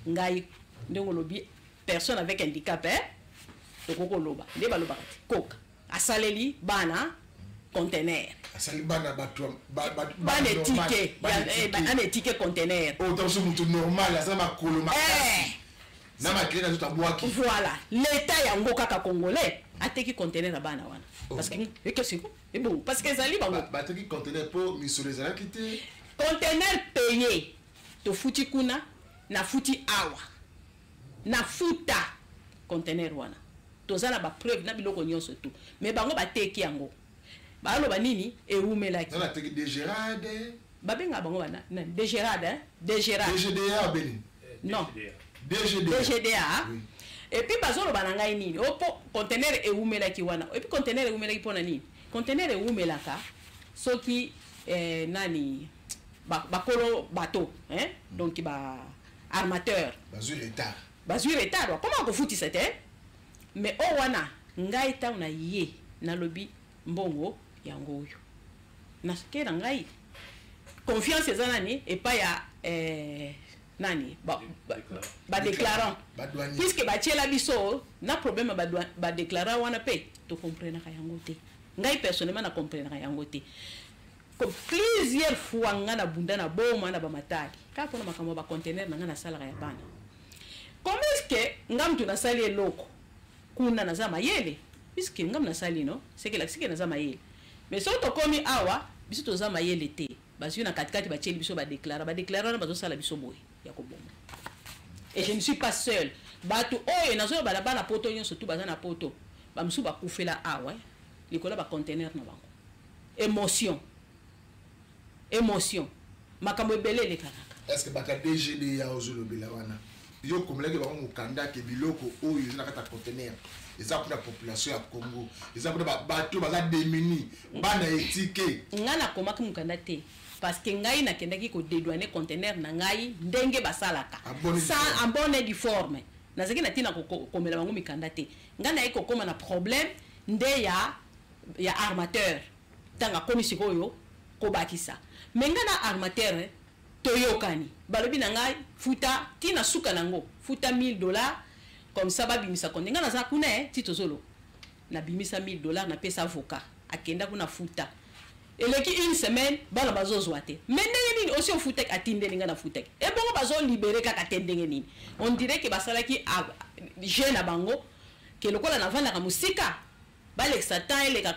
B: ngai ndongo lobi personne avec handicap to koko loba nde baloba koka asaleli bana conteneur
A: asali bana bato
B: bana ticket bana ticket conteneur
A: autant ce mutu normal asa makolo makasi na makena tout abwaki
B: voilà l'état ya ngo kaka congolais ateki conteneur bana wana parce que c'est bon parce que zali bango
A: bateki conteneur pour misoleza kité
B: conteneur payé to futi kuna na futi awa na futa conteneur wana tozala ba preuve na biloko nyonso tout mais bango bateki yango baloba nini eumelaki
A: na teki Dégerade
B: babenga bango bana Dégerade Dégerade
A: DGDA beni
B: non
A: DGDA
B: oui. Et puis bazoloba na ngai nini opo conteneur eumelaki wana et puis conteneur eumelaki pona nini conteneur eumelaka soki nani bakolo bateau donc armateur bazui retard comment ko futi c'était mais o wana ngai ta na ye na lobi mbongo yango oyo na skera ngai confiance ezanani et pas ya nani ba déclarant puisque ba tiela biso na problème ba déclarant wana pe to comprendre ka yango te ngai personnellement na comprendre yango te plusieurs fois ngana bunda na boma na ba matali ka pona makambo ba conteneur na ngana sala ya bana comment est-ce que ngam tu na sali eloko kuna na zama yele puisque ngam na sali no c'est que la sike na zama yele mais so to komi awa biso to zama yele te bazu na katikati ba tieli biso ba déclarer na bazo sala biso boy ya ko boma et je ne suis pas seul batu oyo nazo ba bana poto nyonso tu bazana poto ba msu ba kufela awa likola ba conteneur na bango émotion makambo ebelele kanaka
A: est-ce que baka DGD ya ozolobela wana yo komleke ba mukanda ke biloko oyo ezina kata conteneur eza pour la population ya Congo eza pour bato baza démunis bana étiqué
B: ngana komaki mukanda te parce que ngai na kendaki ko dédouaner conteneur na ngai ndenge basalaka sans en bonne et due forme nazaki na tina ko komela bango mikanda te ngana iko koma na problème nde ya armateur tanga komisi koyo ko bakisa mengana armateur toyokani balobi na ngai futa tina suka nango futa $1000 comme ça babimisa konde ngana za kuna titozolo na bimisa $1000 na pesa avocat akenda kuna futa eleki une semaine bala bazozwa te mais ndenge nini aussi ofutek atindeli ngana futek e bongo bazo libérer kaka tendenge nini on dirait que basalaki jeune bango ke lokola na vanda ka musika balekisa temps eleka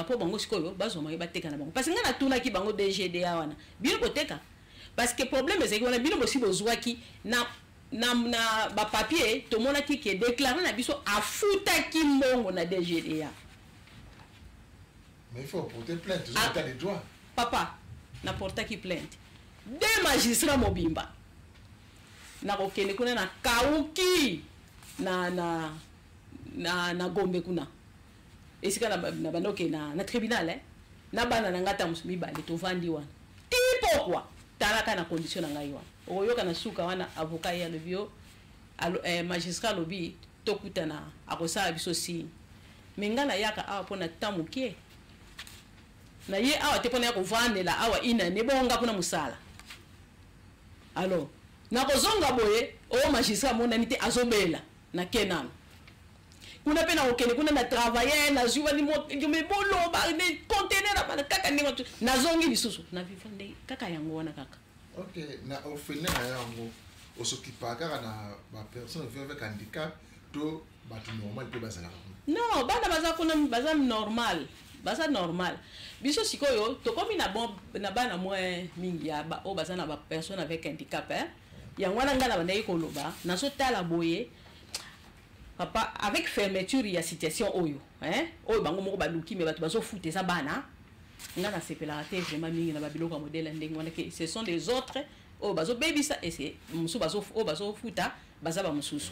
B: po bango sikoyo bazoma bateka na bango parce que nga natunaki bango DGDA wana bino koteka parce que problème ezalaki wana bino bosi bozwaki na bapapier tomonaki ke déclaré na biso afutaki mbongo na DGDA.
A: Mais il faut porter plainte, tu as des droits.
B: Papa, na portaki plainte. Deux magistrats mobimba. Na kokene kuna na kauki na Gombe kuna. Esika na bandoke na tribunal na bana na ngata musumi bale to vandi wana. Tipo kwa talaka na condition na ngai wana. Oyoka na suka wana avocat ya lobio magistrat lobi tokutana akosala biso si. Mengana yaka awa pona tamukie. Na ye awa te pona ko vandela awa ina ne bonga kuna musala. Alors na kozonga boye o magistrat mona nite azobela na kenano. Kuna pena okene kuna na travailler na zuwa ni me bolo ba ne conteneur ba kaka ni na zongi lisusu na vivande kaka yango wana kaka.
A: OK, na ofene na yango osokipa kaka na ba personne vivant avec handicap to ba tout normal pe bazala.
B: Non, bana baza kuna baza normal. Baza normal. Biso sikoyo tokomi na bon na bana mwa mingi ya ba o baza na ba personne avec handicap yango wana ngana banda ikoloba na so tala boye. Papa, avec fermeture, il y a situation oyo, oyo bango moko baluki mais bato bazo fouter ça bana. Ngana sepelate vraiment mingi na babiloko modèle ndenge wana ke ce sont des autres oyo bazo baby ça et c'est musu bazo o bazo futa baza ba mususu.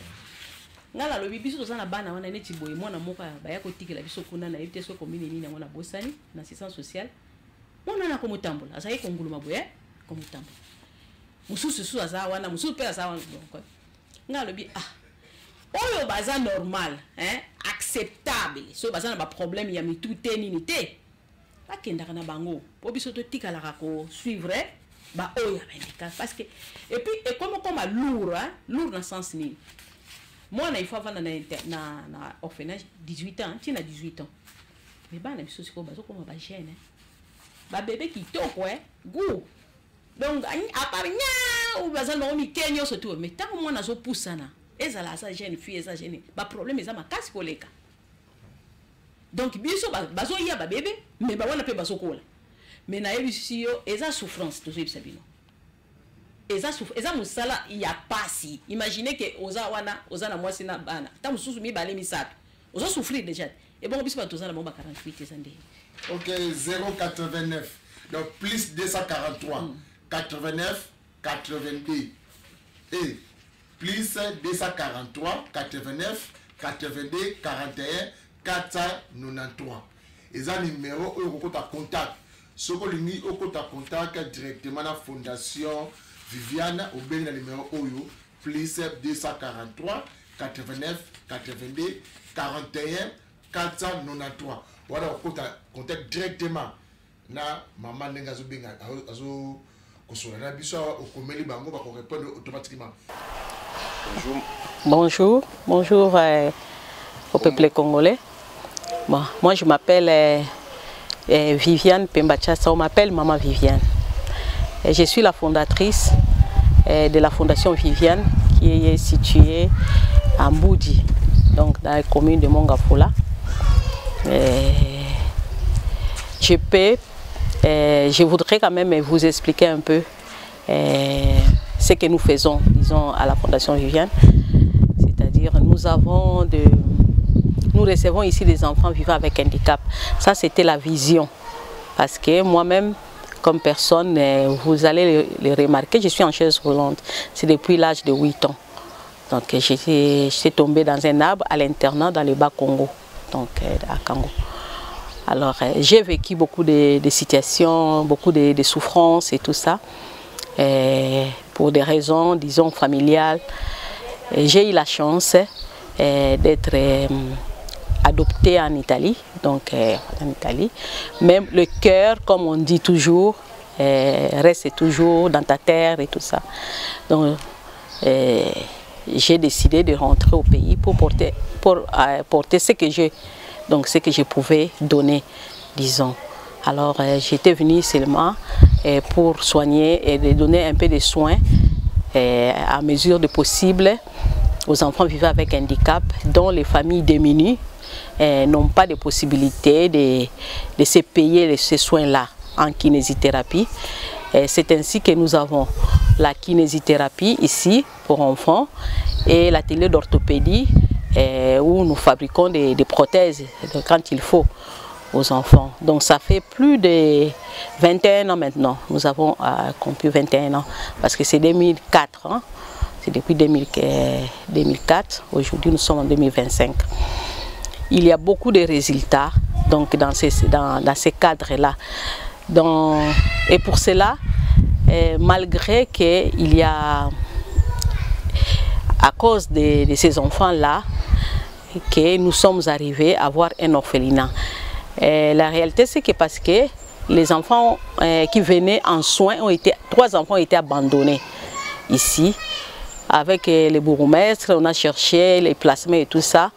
B: Ngala lobi biso tozana bana wana neti boye mwana moko baya kotikela biso kuna na yite so commune nini ngona bosani na assistance sociale. Mwana na komutambola, asaye konguluma boye komutambola. Mususu su aza wana mususu pe aza wana donc. Ngala lobi oyo baza normal, acceptable. So baza na ba problème ya mitute nini te. Bakenda kana bango. Po biso to tikala ko suivre ba oyo handicap parce que et puis et comme lourd, lourd dans sens ni. Moi na il faut vendre na orphelinage 18 ans, tu as 18 ans. Mais bana biso siko bazo comme ba jeune. Ba bébé qui toko goût. Donc à part nya ou baza no mi kenyo surtout mais tant moi na zo poussana. Ezala sa jeune fille eza jeune ba problème eza makasi koleka donc biso bazo ya ba bébé mais ba wana pe bazo kola mais na yebi yo eza souffrance to yebisa bino eza musala ya pasi imaginez que oza wana oza na mwasi na bana ta mususu mi bale misato oza souffrir déjà et bon biso ba toza na mo ba 48 eza ndé.
A: OK, 089 donc plus 243 89 82 et plus 243 89 82 41 493. Et un numéro où vous pouvez contact. Ce que vous pouvez contact directement la Fondation Viviane au bien numéro OYO plus 243 89 82 41 493. Voilà, vous pouvez contact directement na maman Nengazo Benga azo kosola biso au komeli bango ba ko répondre automatiquement.
B: Bonjour au peuple congolais. Bon, moi je m'appelle Viviane Pembachassa, on m'appelle Maman Viviane. Et je suis la fondatrice de la Fondation Viviane qui est située à Mboudi, donc dans la commune de Mongafola. Je voudrais quand même vous expliquer un peu ce que nous faisons, disons, à la Fondation Viviane. C'est-à-dire, nous recevons ici des enfants vivant avec handicap. Ça, c'était la vision. Parce que moi-même, comme personne, vous allez le remarquer, je suis en chaise roulante. C'est depuis l'âge de 8 ans. Donc, j'étais tombée dans un arbre à l'internat dans le Bas-Congo, donc à Congo. Alors, j'ai vécu beaucoup de situations, beaucoup de souffrances et tout ça. Pour des raisons, disons, familiales. J'ai eu la chance d'être adoptée en Italie, donc en Italie. Même le cœur, comme on dit toujours, reste toujours dans ta terre et tout ça. Donc, j'ai décidé de rentrer au pays pour porter ce que j'ai, donc ce que je pouvais donner, disons. Alors, j'étais venue seulement pour soigner et de donner un peu de soins à mesure de possible aux enfants vivant avec handicap, dont les familles démunies n'ont pas de possibilité de se payer ces soins-là en kinésithérapie. C'est ainsi que nous avons la kinésithérapie ici pour enfants et l'atelier d'orthopédie où nous fabriquons des prothèses quand il faut aux enfants. Donc ça fait plus de 21 ans maintenant. Nous avons accompli 21 ans parce que c'est 2004. Hein? C'est depuis 2004. Aujourd'hui, nous sommes en 2025. Il y a beaucoup de résultats donc, dans ces cadres-là. Et pour cela, malgré qu'il y a, à cause de ces enfants-là, que nous sommes arrivés à avoir un orphelinat. La réalité, c'est que parce que les enfants qui venaient en soins, 3 enfants ont été abandonnés ici. Avec les bourgmestres, on a cherché les placements et tout ça.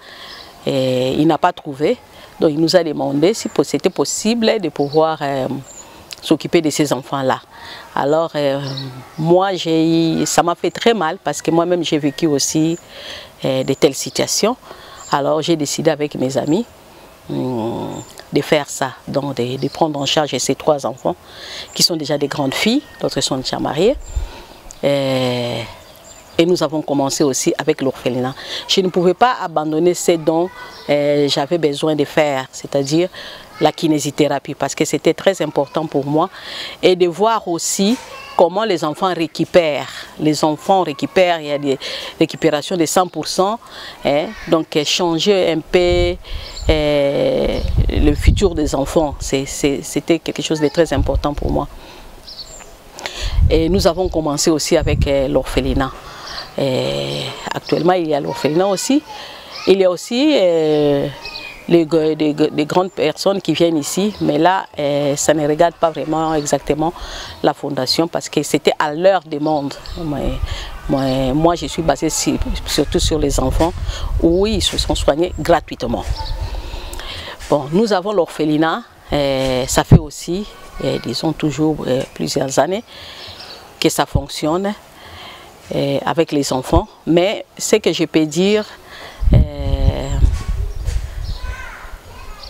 B: Et il n'a pas trouvé. Donc il nous a demandé si c'était possible de pouvoir s'occuper de ces enfants-là. Alors moi, ça m'a fait très mal parce que moi-même j'ai vécu aussi de telles situations. Alors j'ai décidé avec mes amis de faire ça, donc de prendre en charge ces 3 enfants qui sont déjà des grandes filles, d'autres sont déjà mariées. Et nous avons commencé aussi avec l'orphelinat. Je ne pouvais pas abandonner ce dont j'avais besoin de faire, c'est-à-dire la kinésithérapie, parce que c'était très important pour moi. Et de voir aussi comment les enfants récupèrent. Les enfants récupèrent, il y a des récupérations de 100%. Donc changer un peu le futur des enfants, c'était quelque chose de très important pour moi. Et nous avons commencé aussi avec l'orphelinat. Actuellement, il y a l'orphelinat aussi. Il y a aussi des grandes personnes qui viennent ici, mais là, ça ne regarde pas vraiment exactement la fondation parce que c'était à leur demande. Moi, je suis basée surtout sur les enfants où ils se sont soignés gratuitement. Bon, nous avons l'orphelinat, ça fait aussi, disons toujours plusieurs années que ça fonctionne avec les enfants, mais ce que je peux dire,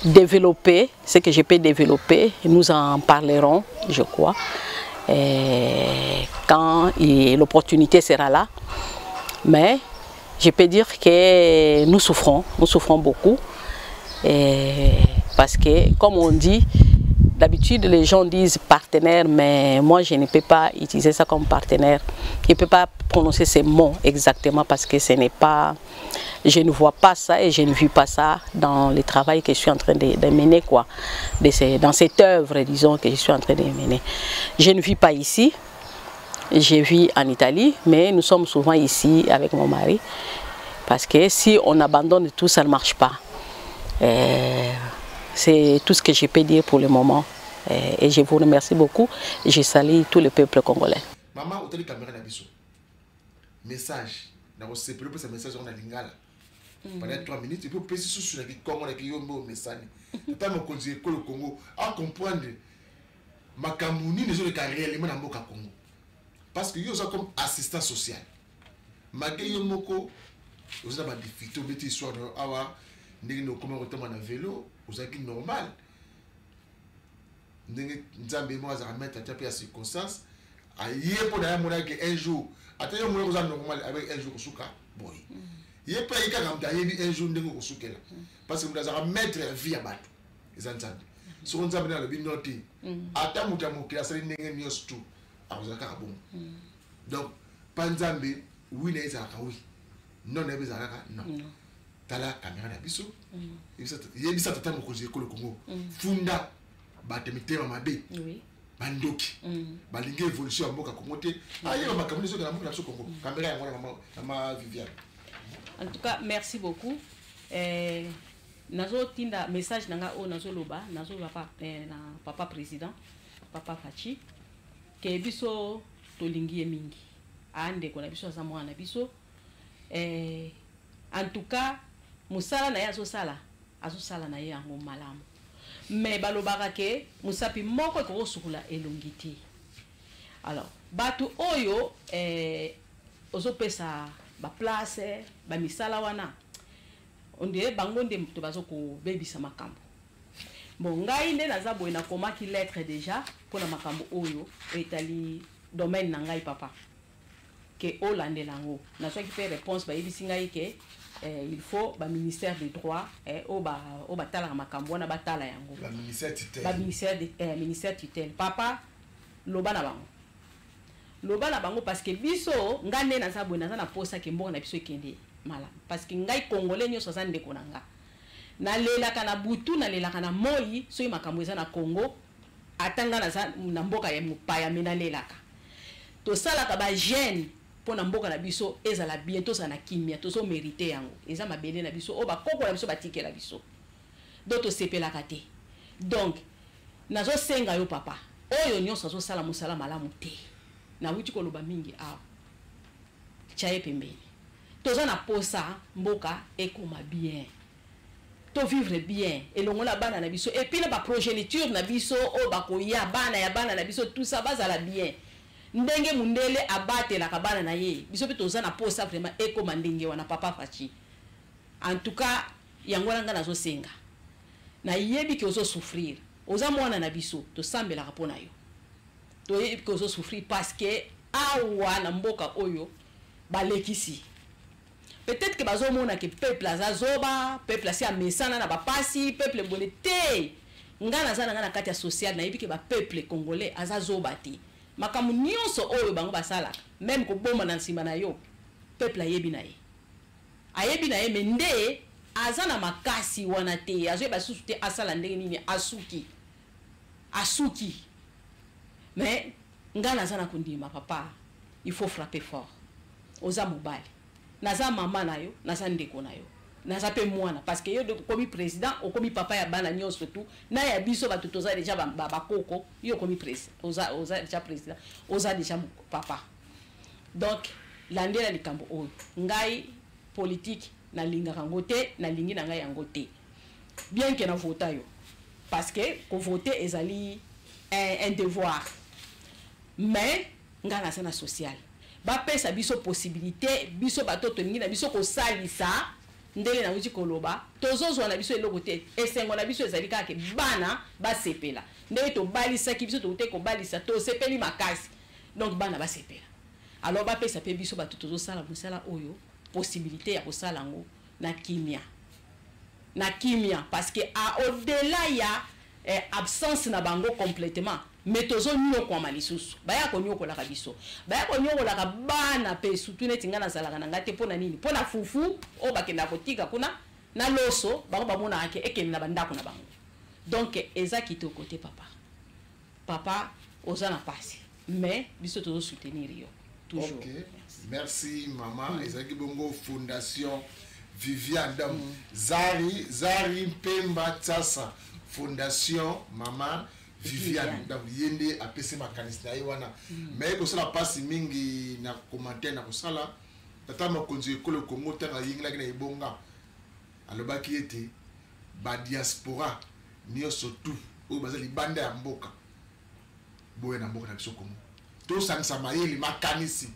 B: développer, ce que je peux développer, nous en parlerons, je crois, quand l'opportunité sera là. Mais je peux dire que nous souffrons beaucoup, parce que, comme on dit, d'habitude les gens disent partenaire, mais moi je ne peux pas utiliser ça comme partenaire. Je ne peux pas prononcer ces mots exactement parce que ce n'est pas... Je ne vois pas ça et je ne vis pas ça dans le travail que je suis en train de mener, quoi. Dans cette œuvre, disons, que je suis en train de mener. Je ne vis pas ici, je vis en Italie, mais nous sommes souvent ici avec mon mari. Parce que si on abandonne tout, ça ne marche pas. C'est tout ce que je peux dire pour le moment. Et je vous remercie beaucoup. Et je salue tout le peuple congolais.
A: Maman, vous avez caméra d'Abisso. Message. C'est plus un message on a lingala. Pendant 3 minutes, il peut passer sur le Congo avec un message. Tant que je le Congo, à comprendre ma Camerouni ne sont pas réellement dans le Congo. Parce que vous êtes comme assistant social. Malgré que vous avez des difficultés, vous avez des histoires de awa, vous comment retomber en vélo, vous avez normal. Vous avez mettre à circonstance. Un jour, attendez, vous avez normal avec un jour au souka. Il n'y a pas un jour au souka. Parce que vous avez mettre vie à battre. Les enfants. Si vous avez le binoté, attends, vous avez un tout. Donc, Panzambe, oui, les oui. Non, les non. Tala caméra d'Abisso. Il y a des gens qui ont Congo. Funda, Batemite Mamabe. Bandoki. Balingue évolution à Moka Congote. Ah, il y a ma caméra sur la Congo. Caméra à ma Viviane.
B: En tout cas, merci beaucoup. Nazo tinda message nanga o nazo loba, nazo papa président, papa Fachi. Que biso tolingi mingi. Ande ko na biso za mwana biso. En tout cas, musala na yazo sala na ye yango malamu. Mais balobaka ke musapi moko ko sukula elongiti. Alors, batu oyo ozo pesa ba place ba misala wana on dirait bango nde to bazo ko bebisa makambo. Bon ngai nde naza boye na komaki lettre déjà pour na makambo oyo etali domaine na ngai papa que Hollande lango na so qui fait réponse ba yebisi ngai ke il faut ba ministère des droits o ba tala makambo na batala yango
A: ba ministère tutelle
B: ministère tutelle papa loba na bango parce que biso ngane na sabwe na posa ke mbongo na biso ekende mala parce que ngai congolais nyoso za ndeko na nga na lela kana butu na lela kana moi so yi makambo eza na Congo atanga na mboka ya mupaya mena lelaka to sala ka ba jeune pona mboka na biso ezala bientôt ça na kimia to so mériter yango eza mabele na biso o ba koko na biso batikela biso doto sepela kate donc nazo senga yo papa oyo nyonso zo sala musala malamu te na wuti ko loba mingi a chaye pembeni toza na posa mboka ekoma bien to vivre bien elongola bana na biso et puis na ba progéniture na biso o ba ko ya bana na biso tout ça bazala bien ndenge mundele abatela ka bana na ye biso pe toza na posa vraiment ekoma ndenge wana papa fachi en tout cas yango nga nazo senga na yebi ke ozo souffrir oza mwana na biso to sambela rapona yo to yebi ke ozo souffrir parce que awa na mboka oyo balekisi peut-être que bazo mona ke peuple azazoba peuple asi amesana na bapasi peuple bonete ngana zana ngana kati ya social na yebi ke ba peuple congolais azazoba te makamu nyonso oyo bango basala même ko bomba na nsima na yo peuple ayebi na ye mende azana makasi wana te azo ba susu te asala ndenge nini asuki mais ngana zana kundima papa il faut frapper fort oza mobali naza mama na yo naza ndeko na yo naza pe mwana parce que yo komi président o komi papa ya bana nyonso tout na ya biso bato toza déjà bakoko yo komi président oza déjà président oza déjà papa donc landela likambo oyo ngai politique na lingaka ngote na lingi na ngai yango te bien que na vota yo parce que ko voter ezali un devoir mais ngana sana social ba pesa biso possibilité biso bato to ningi na biso ko salisa ndele na wuti koloba tozozwa na biso eloko te esengo na biso ezali kaka bana basepela ndele to balisa ki biso to te ko balisa to sepeli makasi donc bana basepela alors ba pesa pe biso bato tozosala musala oyo possibilité ya kosala ngo na kimia parce que au-delà ya absence na bango complètement mais tozo nyo kwa malisusu baya ko nyoko la kabiso baya ko nyoko la bana pe surtout netinga na zalaka na ngate pona nini pona fufu o bakenda kotika kuna na loso bango bamona ake ekeni na bandako na bango donc eza kito côté papa oza na pasi mais biso tozo soutenir yo toujours.
A: Okay. Merci maman ezaki bongo fondation Viviane Dam Zari Mpemba Tsasa fondation maman Viviane donc yende apesi makanisi na wana mais ko sala pasi mingi na commentaire na ko sala tata makonzi ekolo Congo tanga yingla na ibonga alobaki ete ba diaspora niyo surtout o bazali banda ya mboka boye na mboka na biso Congo to sangisa mayeli makanisi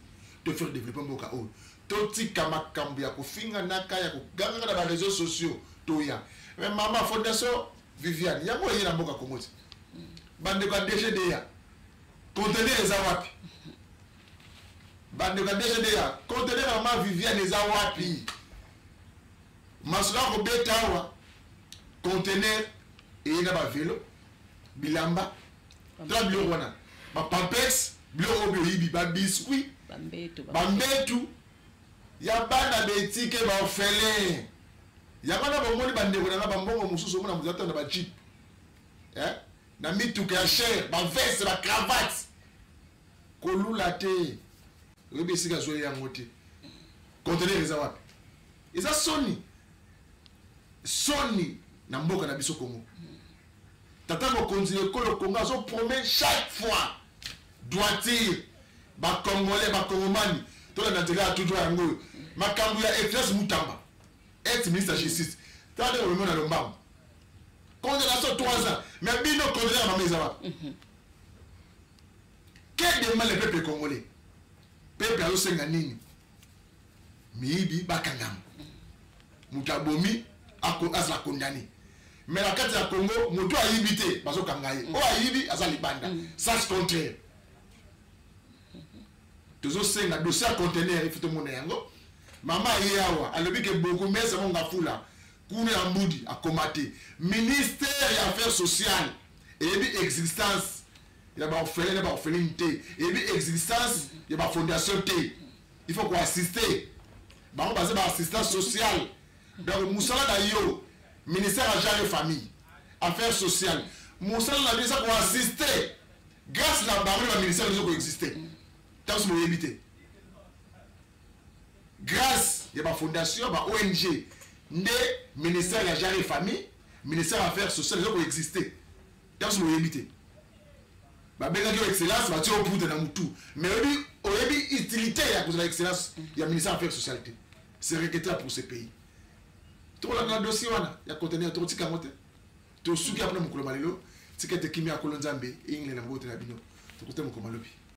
A: to faire développer mboka o to tika makambo ya kofinga naka ya koganga na ba réseaux sociaux to ya mais maman fondation Viviane yango yeye na mboka Congo bande kwa DGD ya conteneur eza wapi bande kwa DGD ya conteneur mama Viviane eza wapi masula ko betawa conteneur et na ba vélo bilamba tablo wana ba pampers bilo obi yibi ba biscuit bambetu ya bana betike ba ofele ya bana bongoli bande ko na bambongo mususu mona muzata na ba chip na mituka ya cher ba veste ba cravate kolula te obi sika zo yango te conteneur eza wapi eza soni na mboka na biso Congo tata mo konzi ekolo Congo azo promet chaque fois droiture ba congolais ba congomani to na ndela toujours yango makambu ya Efes Mutamba ex-ministre justice tade o mona lomba condamnation 3 ans mais bino condamné à mameza quel demande le peuple congolais peuple azo senga nini miyibi bakangama moto abomi azala condamné mais na kati ya Congo moto ayibi te bazokanga ye oyo ayibi aza libanda sens contraire tozosenga dossier ya conteneur ifi tomona yango mama ye awa alobi ke beaucoup mais monga fula kuna ya mbudi akoma te ministère ya affaires sociales eyebi existence ya baorphelin na baorpheline te eyebi existence ya bafondation te il faut koassister bango baza baassistance sociale donc mosala na yo ministère ya genre et famille affaires sociales mosala na yo eza koassister grâce na bango na baministère ezo koexiste ntango somo oyebi te grâce ya bafondation ba ONG nde ministère ya genre et famille ministère ya affaires sociales ezo koexiste ntango somo oyebi te babengaki yo excellence batie oputa na mutu mais oyebi utilité ya kozala excellence ya ministère ya affaires sociales te c'est regrettable pour ce pays tokolanda na dossier wana ya conteneur tokotika yango te tosuki apona mokolo malelo tika ete kimi ya kolo nzambe eyingile na mbote na bino tokote mokolo malobi